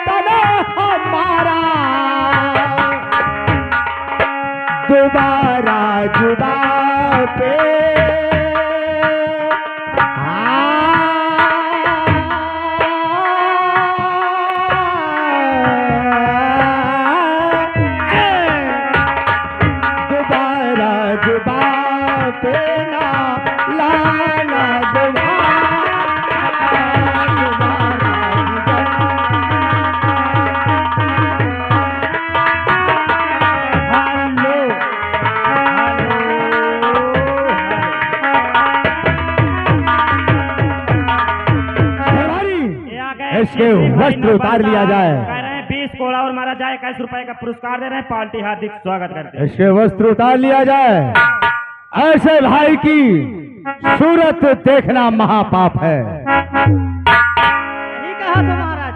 तना हमारा दोबारा जुबा पे दोबारा जुबा पे ना लाना इसके वस्त्र उतार लिया जाए। कह रहे हैं 20 कोड़ा और मारा जाए, 21 रुपए का पुरस्कार दे रहे हैं। पार्टी हार्दिक स्वागत करते हैं। इसके वस्त्र उतार लिया जाए। ऐसे भाई की सूरत देखना महापाप है। यही कहा तो महाराज,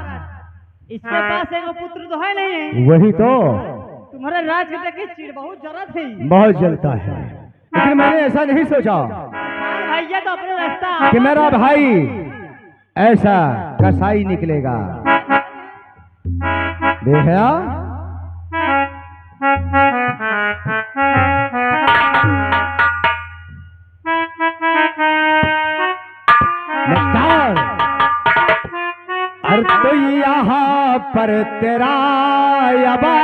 इसके पास एक पुत्र तो है नहीं। वही तो तुम्हारे राज के देखे चिड़ बहुत जरा थी, बहुत जलता है, लेकिन मैंने ऐसा नहीं सोचा भैया तो अपने रास्ता कि मेरा भाई ऐसा कसाई निकलेगा। देखा और तो यहाँ पर तेरा यबा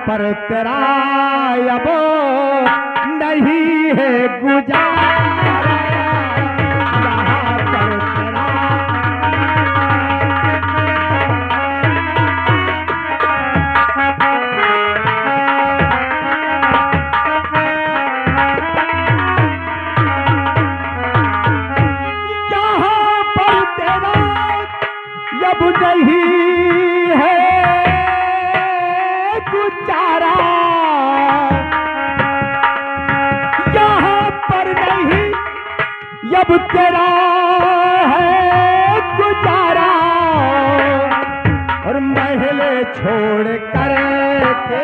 पर तेरा अब नहीं है गुजारा। यहाँ पर तेरा यहाँ पर तेरा अब नहीं है गुजारा। यहाँ पर नहीं अब तेरा है गुजारा। और महले छोड़ कर के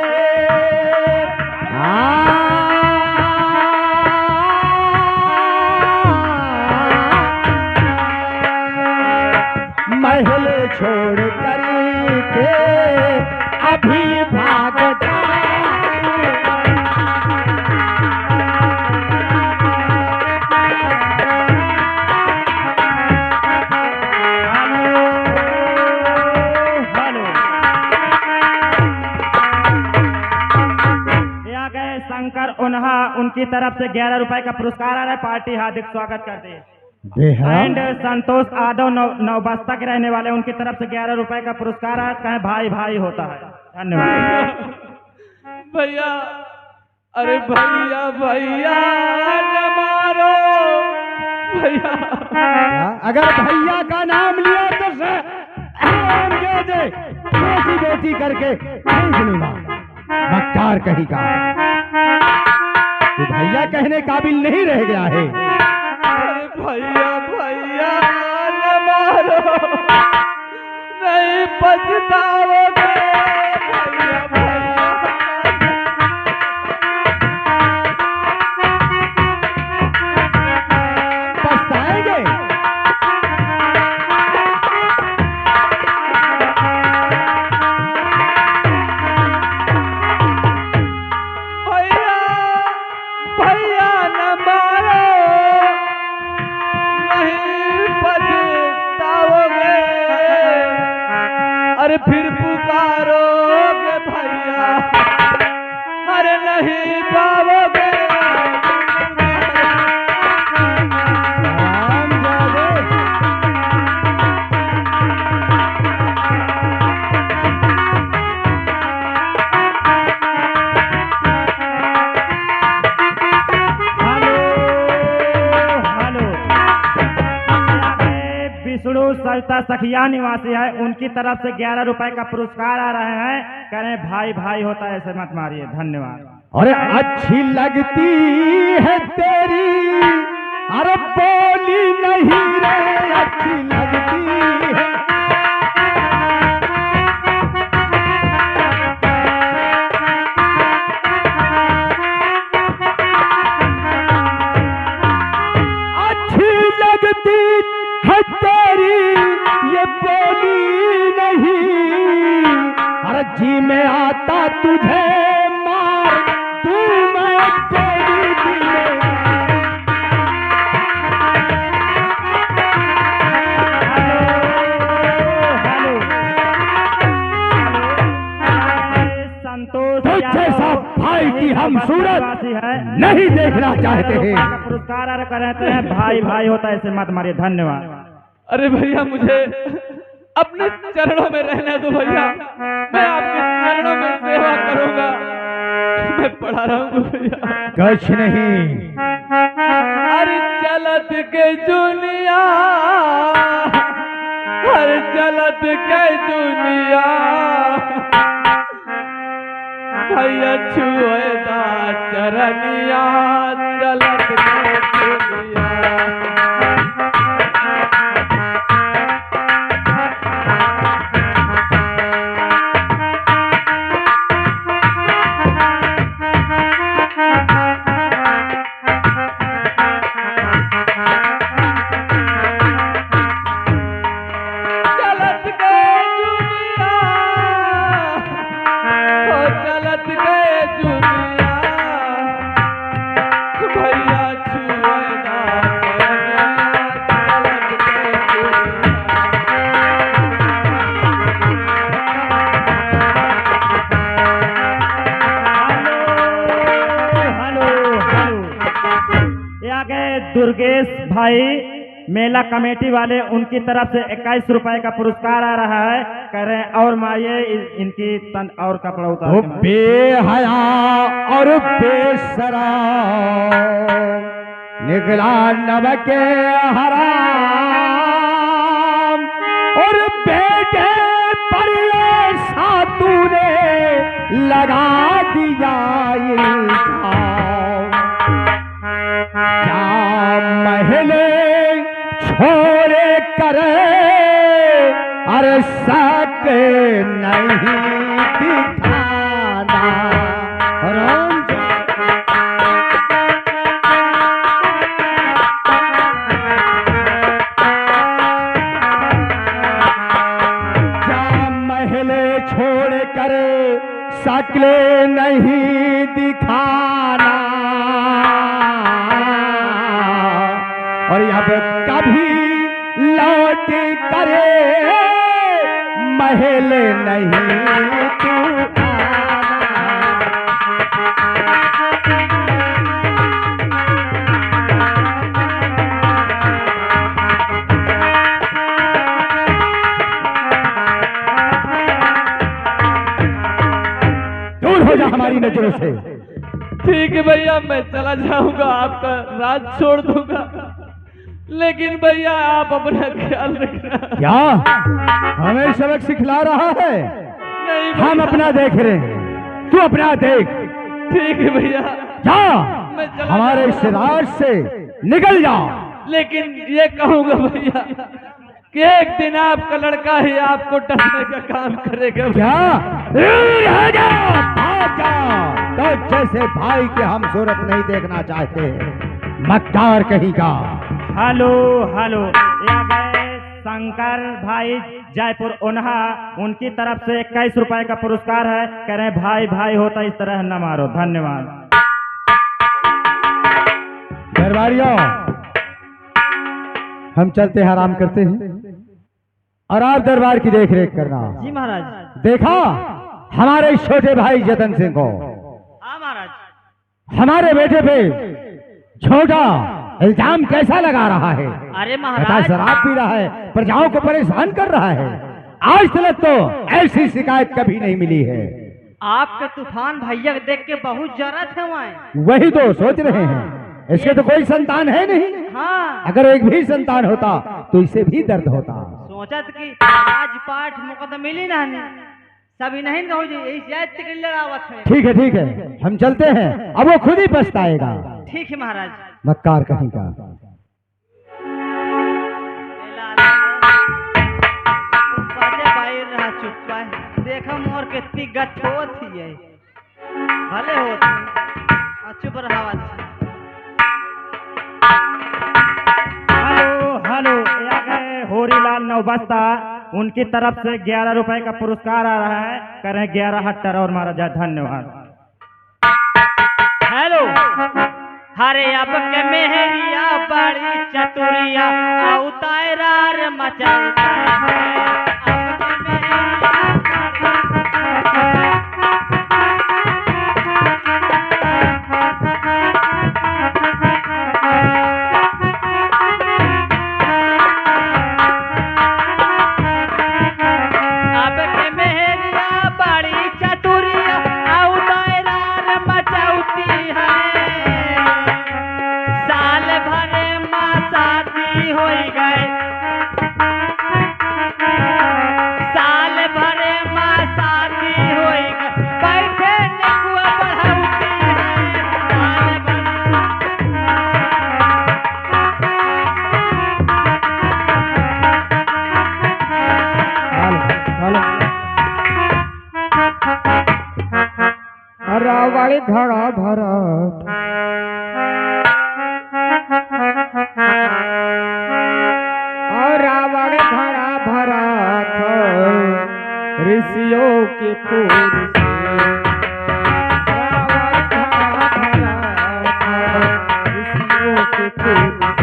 महले छोड़ कर के अभी भाग शंकर उन्हा उनकी तरफ से 11 रुपए का पुरस्कार आ रहा है। पार्टी हार्दिक स्वागत करते हैं। एंड संतोष यादव नवबस्ता के रहने वाले, उनकी तरफ से 11 रुपए का पुरस्कार आ रहा है। भाई भाई होता है। धन्यवाद भैया। अरे भैया भैया न मारो भैया। अगर भैया का नाम लिया तो बेटी बेटी करके नहीं सुनूंगा। मक्कार कहीं का तो भैया कहने काबिल नहीं रह गया है। अरे भैया भैया न मारो, नहीं पछताओगे भैया भैया। पछताएंगे अरे फिर पुकारोगे भैया, अरे नहीं पाओगे। सरिता सखिया निवासी है, उनकी तरफ से 11 रुपए का पुरस्कार आ रहे हैं। कह रहे हैं भाई भाई होता है, ऐसे मत मारिए। धन्यवाद। अरे अच्छी लगती है तेरी अरे बोली नहीं रे, अच्छी लगती है जी में आता तुझे मार, तू मैं तेरी जी में। संतोष जैसा भाई की हम सूरत नहीं देखना चाहते हैं। पुरस्कार अर्पित करते हैं। भाई भाई होता है, ऐसे मत मारिए। धन्यवाद। अरे भैया मुझे अपने चरणों में रहने दो भैया, मैं आपके चरणों में सेवा करूंगा। मैं पढ़ा रहा हूँ भैया। कुछ नहीं। अरे चलत के दुनिया, अरे चलत के दुनिया, भैया छुएदा चरनिया, चलत के दुनिया। दुर्गेश भाई मेला कमेटी वाले, उनकी तरफ से 21 रुपए का पुरस्कार आ रहा है। कह रहे हैं और माये इनकी तन और कपड़ा उतार। बेहया और बेशरम निकला नमके हराम, और बेटे पर ये सातू ने लगा दिया इल्जाम। क्या महले छोड़े करे अरे सक नहीं दिखाना। राम क्या महले छोड़ कर सकले नहीं दिखाना, और अब कभी लौट करे महल नहीं तू दूर हो जा हमारी नजरों से। ठीक है भैया, मैं चला जाऊंगा, आपका राज छोड़ दूंगा, लेकिन भैया आप अपना ख्याल रखना। क्या हमें सबक सिखला रहा है? नहीं हम अपना देख रहे हैं, तू अपना देख। ठीक है भैया, जा मैं चला हमारे जाऊंगा। इस राज से निकल जा। लेकिन ये कहूंगा भैया कि एक दिन आपका लड़का ही आपको टसने का काम करेगा। क्या रह जा, भाग जा। तो जैसे भाई के हम सूरत नहीं देखना चाहते, मक्कार कहीं का। हेलो हेलो, ये गए शंकर भाई जयपुर ओन्हा, उनकी तरफ से 21 रुपए का पुरस्कार है। कह रहे हैं भाई भाई होता इस तरह न मारो। धन्यवाद। दरबारियों, हम चलते हैं, आराम करते हैं, और आप दरबार की देख रेख करना। जी महाराज। देखा हमारे छोटे भाई जतन सिंह को हाँ महाराज। हमारे बेटे पे छोटा इल्जाम कैसा लगा रहा है? अरे पता महाराज, शराब पी रहा है, प्रजाओं को परेशान कर रहा है। आज तक तो ऐसी शिकायत कभी नहीं मिली है। आपके तूफान भैया को देख के बहुत जरूरत है वहाँ। वही तो सोच रहे हैं, इसके तो कोई संतान है नहीं। हाँ, अगर एक भी संतान होता तो इसे भी दर्द होता। सोचत कि आज पाठ मुकदम मिली ना सभी नहीं हो जाए, यही शायद टिकट लगावत है। ठीक है ठीक है, हम चलते हैं, अब वो खुद ही पछताएगा। ठीक है महाराज। मक्कार कहीं का। देखा मोर कितनी गठ होती है, भले होती चुप रहा। हेलो हेलो, ये गए होरीलाल नौबस्ता, उनकी तरफ से 11 रुपए का पुरस्कार आ रहा है। करें 11 हट्टर और मारा जाए। धन्यवाद। हेलो। हरे अब के मेहरिया बड़ी चतुरिया उतारार मचलता है। अब के मेहरिया बड़ी चतुरिया उतारार मचौती है। साल भर माँ शादी हो गए। साल भर माँ शादी हो गए। बैठे नेकुआ बढ़ौती है। साल भर रावण घड़ा भरत और रावण घड़ा भरत ऋषियों के फूल से। रावण घड़ा भरत ऋषियों के फूल से।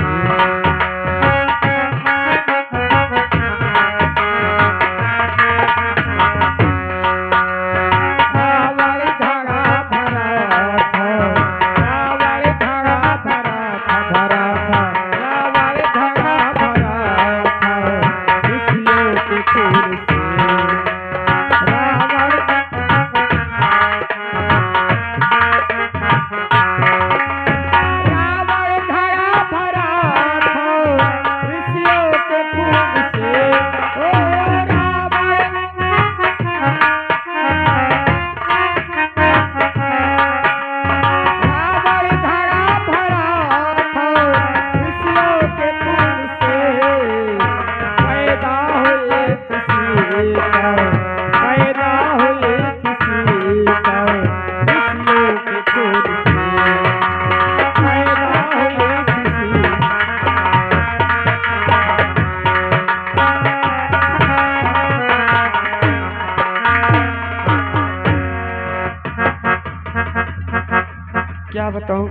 क्या बताऊं,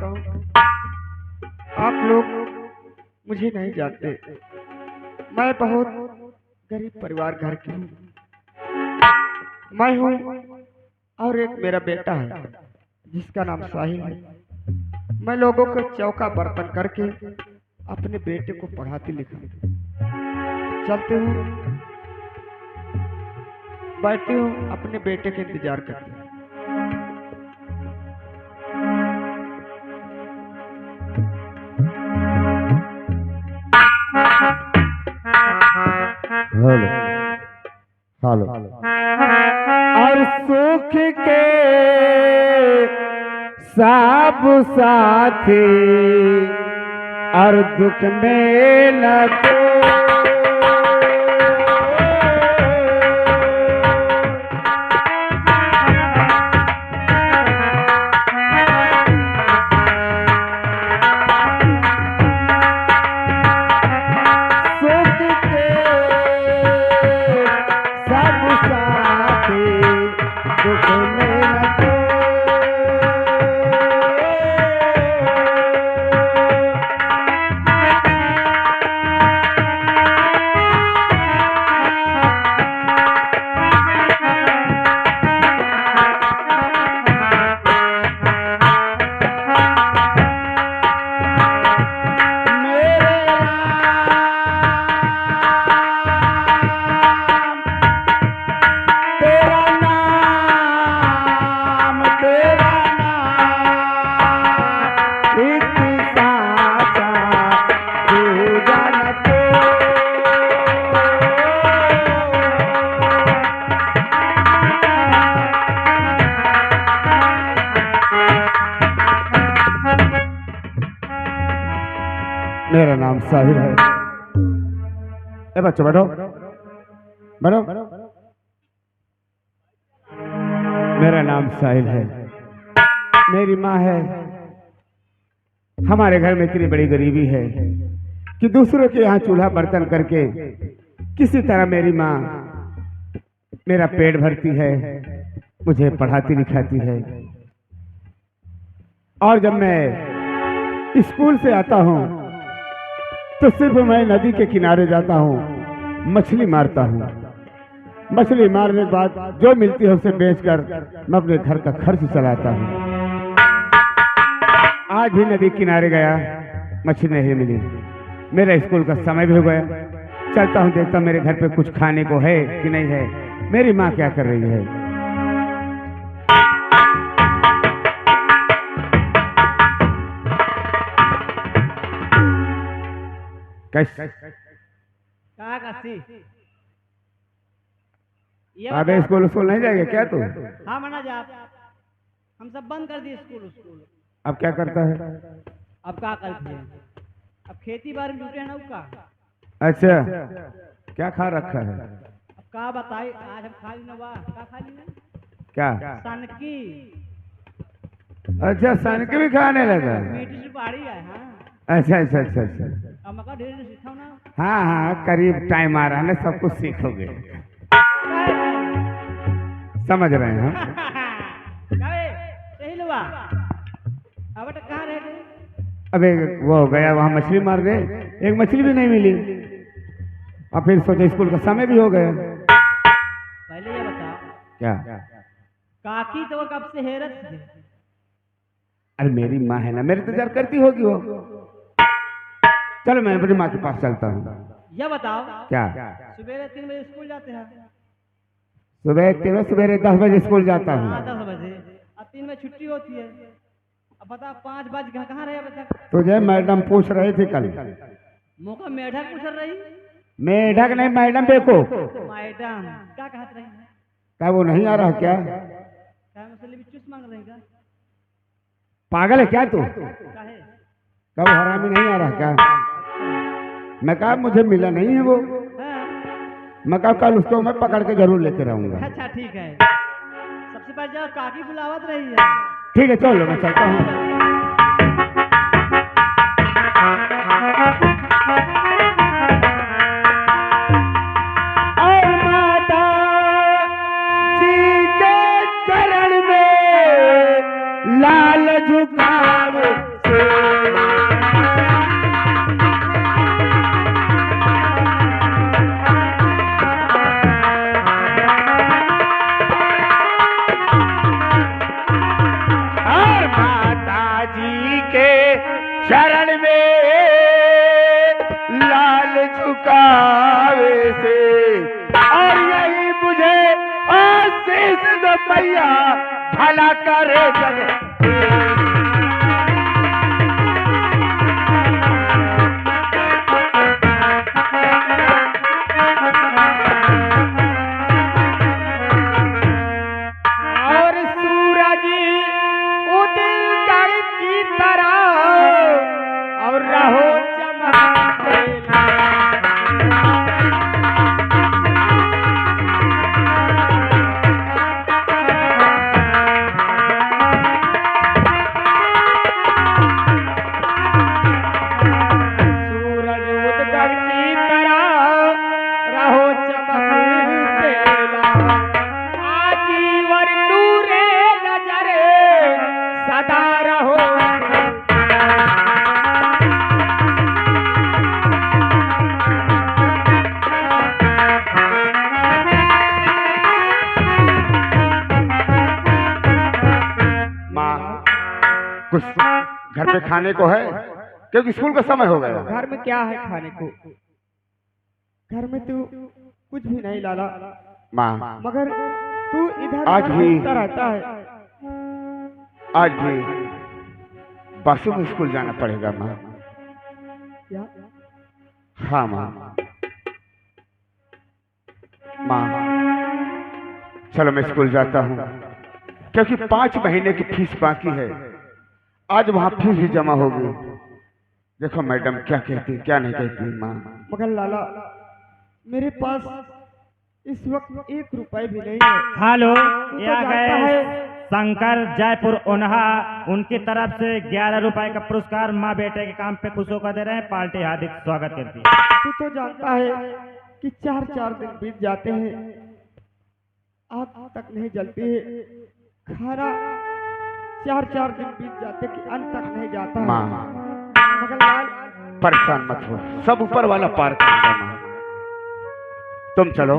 आप लोग मुझे नहीं जानते। मैं बहुत गरीब परिवार घर की हूँ। मैं हूँ और एक मेरा बेटा है जिसका नाम साहिल है। मैं लोगों को चौका बर्तन करके अपने बेटे को पढ़ाती लिखाती चलती हूँ, बैठती हूँ, अपने बेटे के इंतजार करती हूँ। हेलो और सुख के सब साथी और दुख में लगो। मेरा नाम साहिल है। ए बच्चों बैठो बैठो। मेरा नाम साहिल है। मेरी माँ है। हमारे घर में इतनी बड़ी गरीबी है कि दूसरों के यहाँ चूल्हा बर्तन करके किसी तरह मेरी माँ मेरा पेट भरती है, मुझे पढ़ाती लिखाती है। और जब मैं स्कूल से आता हूँ तो सिर्फ मैं नदी के किनारे जाता हूँ, मछली मारता हूँ। मछली मारने के बाद जो मिलती है उसे बेचकर मैं अपने घर का खर्च चलाता हूँ। आज भी नदी किनारे गया, मछली नहीं मिली। मेरा स्कूल का समय भी हो गया। चलता हूँ, देखता मेरे घर पे कुछ खाने को है कि नहीं है। मेरी माँ क्या कर रही है। का कसी ये अबे स्कूल नहीं जाएगा क्या तू? हाँ मना जा, हम सब बंद कर दिए स्कूल। अब क्या करता है? अब क्या करते हैं, अब खेती बाड़ी में जुटे हैं ना उसका। अच्छा, क्या खा रखा है? अब का बताई, आज हम खा ली ना, वाह का खा ली ना, क्या? सनकी। अच्छा, सन के भी खाने लगा। मीठी सुपारी है। हाँ अच्छा अच्छा अच्छा अच्छा। अब मका ढेर सीखा ना। हाँ हाँ, करीब टाइम आ रहा है ना, सब कुछ सीखोगे। समझ रहे हैं हम। सही लुआ। अब तो कहाँ रह गए? अबे वो गया वहां मछली मारने, एक मछली भी नहीं मिली। और फिर सोचा स्कूल का समय भी हो गया। पहले ये बताओ, क्या? काकी तो वो कब से हैरत थी। अरे मेरी माँ है ना, मेरी इंतजार करती होगी वो। चलो मैं अपनी माँ के पास चलता हूँ। यह बताओ, क्या? सुबह 3 बजे स्कूल जाते हैं। सुबह 10 बजे स्कूल जाता हाँ हूँ। 10 बजे, अब 3 बजे छुट्टी होती है। अब बता 5 बज कहाँ रहे अभी तक? तुझे मैडम पूछ रही थी कल। मौका मेढक पूछ रही। मेढक नहीं, मैडम देखो। मैडम क्या कहत रही? क्या वो नहीं आ रहा क्या? क्या मसले भी चुस मांग रही का? पागल है क्या तू? काहे? क्या वो हरामी नहीं आ रहा क्या? मैं कहा मुझे मिला नहीं है वो। हाँ। मैं कहा कल उसको मैं पकड़ के जरूर लेकर आऊंगा। अच्छा ठीक है, सबसे पहले जाओ, काकी बुलावत रही है। ठीक है चलो, मैं चलता हूँ। लाल झुकाव से और माता जी के शरण में लाल झुकावे से, और यही मुझे आशीष दो मैया, भला करे जग। और सूरज उदय की तरह और रहो चमकते। कुछ घर पे खाने को है, क्योंकि स्कूल का समय हो गया। घर में क्या है खाने को? घर में तू कुछ भी नहीं लाला, माँ मगर तू इधर आज उधर भी- घूमता रहता है। आज भी बसों में स्कूल जाना पड़ेगा माँ। क्या? हाँ माँ। माँ चलो मैं स्कूल जाता हूँ, क्योंकि 5 महीने की फीस बाकी है। आज वहाँ फीस भी जमा होगी। देखो मैडम क्या कहती क्या नहीं कहती माँ। मगर लाला, मेरे पास इस वक्त 1 रुपए भी नहीं है। हेलो, तो यहाँ गए शंकर जयपुर ओनहा, उनकी तरफ से 11 रुपए का पुरस्कार माँ बेटे के काम पे खुश होकर दे रहे हैं। पार्टी हार्दिक स्वागत करती है। तू तो जानता है कि 4-4 दिन बीत जाते हैं, आग तक नहीं जलती है। खाना 4-4 दिन बीत जाते कि अन्न तक नहीं जाता है। माँ मगर लाल, परेशान मत हो, सब ऊपर वाला पार करेगा माँ। तुम चलो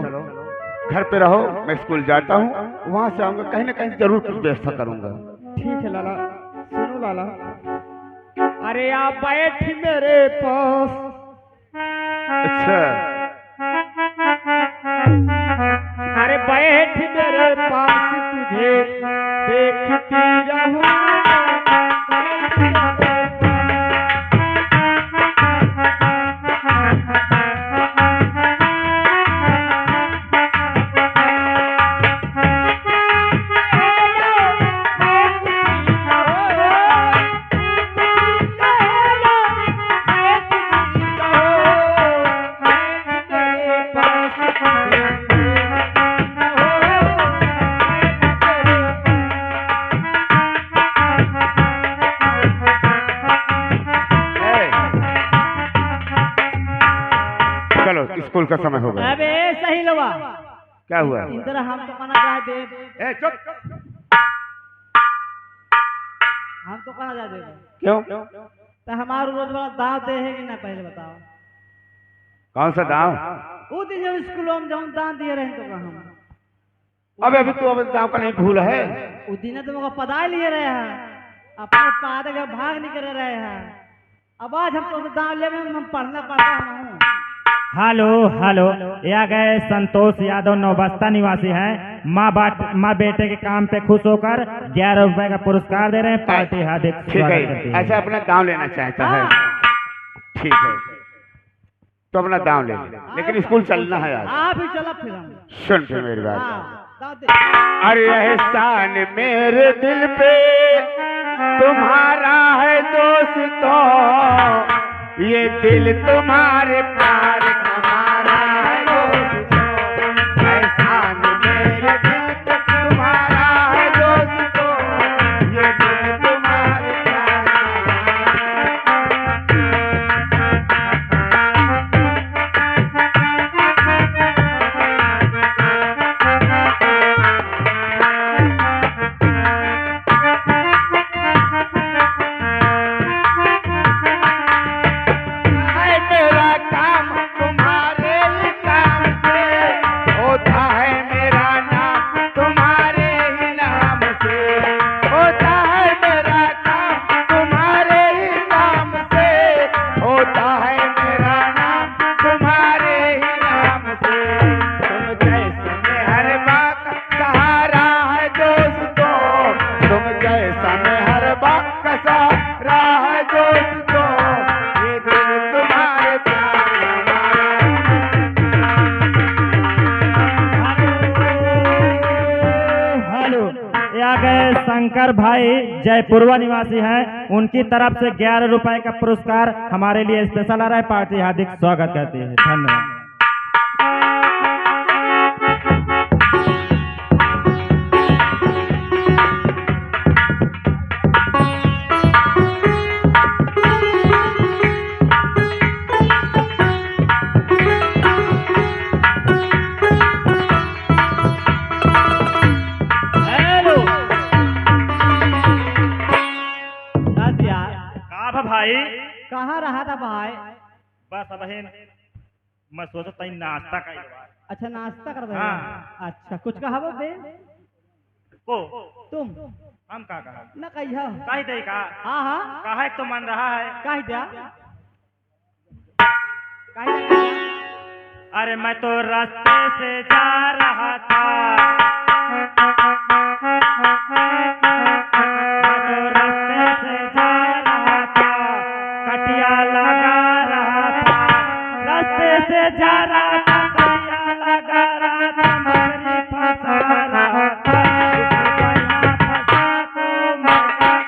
घर पे रहो, मैं स्कूल जाता हूँ, वहां से आऊंगा, कहीं ना कहीं जरूर कुछ व्यवस्था करूंगा। ठीक है लाला। सुनो लाला, अरे आप बैठ मेरे पास। अच्छा अरे बैठ मेरे पास, तुझे देखती रहूं। चलो स्कूल का समय हो गया। अबे सही लवा क्या हुआ? इंद्र हम तो कना जा दे, ए, चुप। हम तो कना जा दे। क्यों? तो हमारो रोज वाला दाव दे है कि ना, पहले बताओ। कौन सा दाव? वो दिन जब स्कूलों में जाऊं दान दिए रहे तो हम अभी तो अब दाव का नहीं भूल है। उस दिन तो मुझे पढ़ाई लिए रहे हैं, अपने पाद का भाग नहीं कर रहे हैं। अब आज हम तो दाव ले में हम पढ़ना पड़ता हूँ। हेलो हेलो, ये आ गए संतोष यादव, नौबस्ता निवासी हैं। माँ बेटे के काम पे खुश होकर 11 रुपए का पुरस्कार दे रहे हैं। पार्टी हार्दिक ठीक स्वागत करती है, है। ऐसा अपना दाव लेना चाहता है। ठीक है, तो अपना दाव ले ले, लेकिन स्कूल चलना है आज। आप ही चला फिर हम। सुन फिर मेरी बात। हाँ, दाव दे। अरे एहसान मेरे दिल पे तुम्हारा है दोस्तों, ये दिल तुम्हारे प्यार हमारा है दोस्तों। एहसान मेरे दिल पे तुम्हारा है दोस्तों, ये दिल तुम्हारे प्यार है। मेरा काम तुम्हारे ही काम से होता है, मेरा नाम तुम्हारे ही नाम से होता है। मेरा काम तुम्हारे ही नाम से होता है, मेरा नाम तुम्हारे ही नाम से। तुम जैसे मेहरबा का सहारा है दोस्तों, तुम जैसा मेहरबा का सहारा है दोस्तों, ये दिल तुम्हारे प्यार हेलो, ये आ गए शंकर भाई, जयपुरवा निवासी हैं। उनकी तरफ से 11 रुपए का पुरस्कार हमारे लिए स्पेशल आ रहा है। पार्टी हार्दिक स्वागत करती है। धन्यवाद। हेलो बस यार, कहा भाई? कहाँ रहा था भाई? बस अब मैं सोचता नाश्ता का। अच्छा नाश्ता कर रहे हाँ। हो? अच्छा कुछ कहा वो बे? को तुम हम का कहा? न कहिया। कही दे का? हाँ हाँ कहा तो मन रहा है। कह दिया। कह दिया। अरे मैं तो रास्ते से जा रहा था, मैं तो रास्ते से जा रहा था, कटिया लगा रहा था, रास्ते से जा रहा था, कटिया लगा रहा था, मछली फंसा रहा था, उसको बढ़िया फंसा तो मैं क्या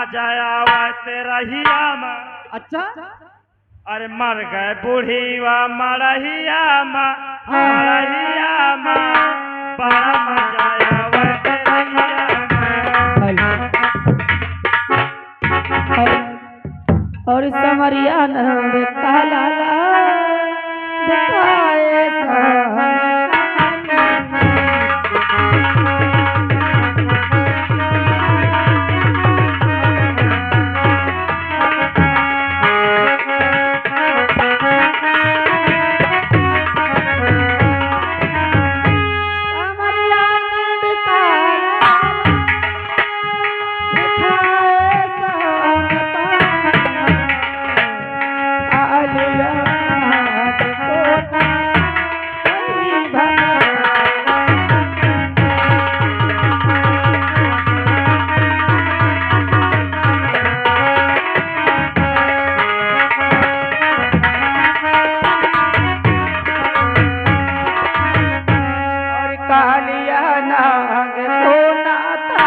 मजा आवत रहिया माँ। अच्छा अरे मर गए बूढ़ीवा मरहिया माँ, मरहिया माँ, बड़ा मजा आवत रहिया माँ। और समरिया नंद काला दिखाए कालिया नाग सोना था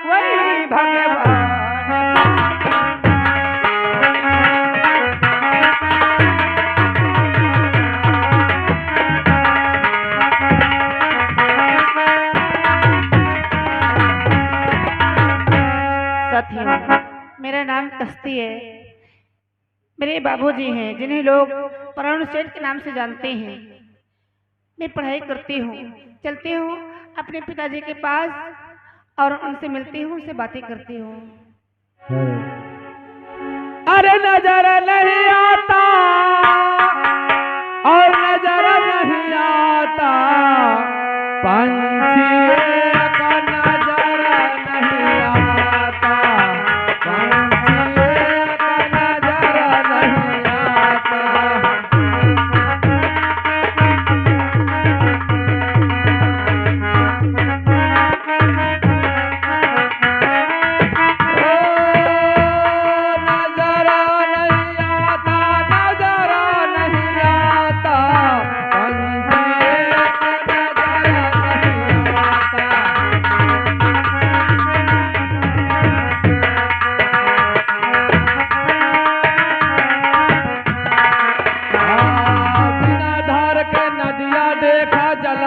वही भगवान। साथियों, मेरा नाम कस्ती है। मेरे बाबूजी हैं जिन्हें लोग प्राण सेठ के नाम से जानते हैं। मैं पढ़ाई करती हूँ, चलती हूँ अपने पिताजी के पास और उनसे मिलती हूँ, उनसे बातें करती हूँ। अरे नजर नहीं आता और नजर नहीं आता, पंछी का नजर नहीं आता, पंछी का नजर नहीं आता।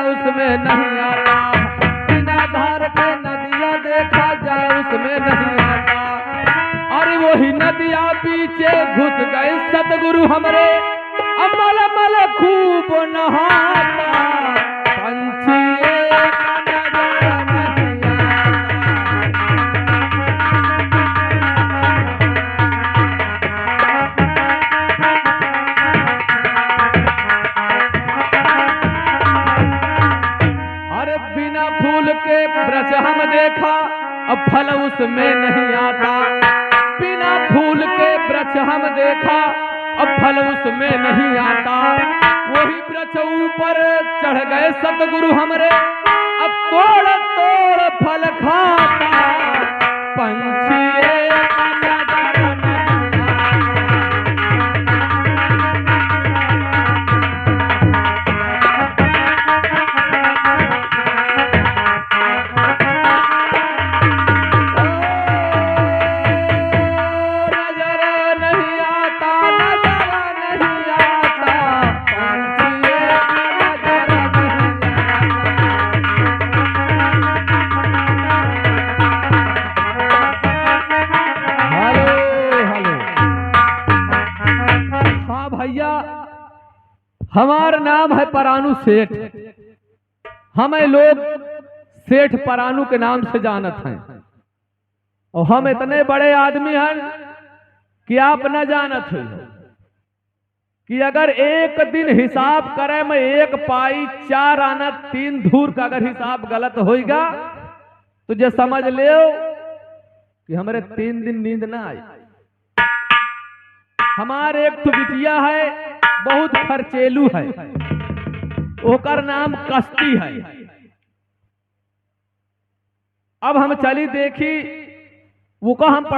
उसमें नहीं आता, बिना धार के नदिया देखा जाए उसमें नहीं आता। अरे वही नदिया पीछे घुस गए सतगुरु हमरे, अमल अमल खूब नहाता, पंछी का नजर नहीं वृक्ष हम देखा अब फल उसमें नहीं आता, बिना फूल के वृक्ष हम देखा अब फल उसमें नहीं आता। वही वृक्ष ऊपर चढ़ गए सतगुरु हमरे, अब तोड़ तोड़ फल खाता, पंछी हमारा नाम है परानु सेठ। हमें लोग सेठ परानु के नाम से जानत हैं और हम इतने बड़े आदमी हैं कि आप न जानत हैं कि अगर एक दिन हिसाब करे में 1 पाई 4 आना 3 धूर का अगर हिसाब गलत होएगा तो जे समझ ले कि हमारे 3 दिन नींद ना आई। हमारे एक तो बिटिया है बहुत खर्चेलू है, ओकर नाम कस्ती है। अब हम चली देखी वो का हम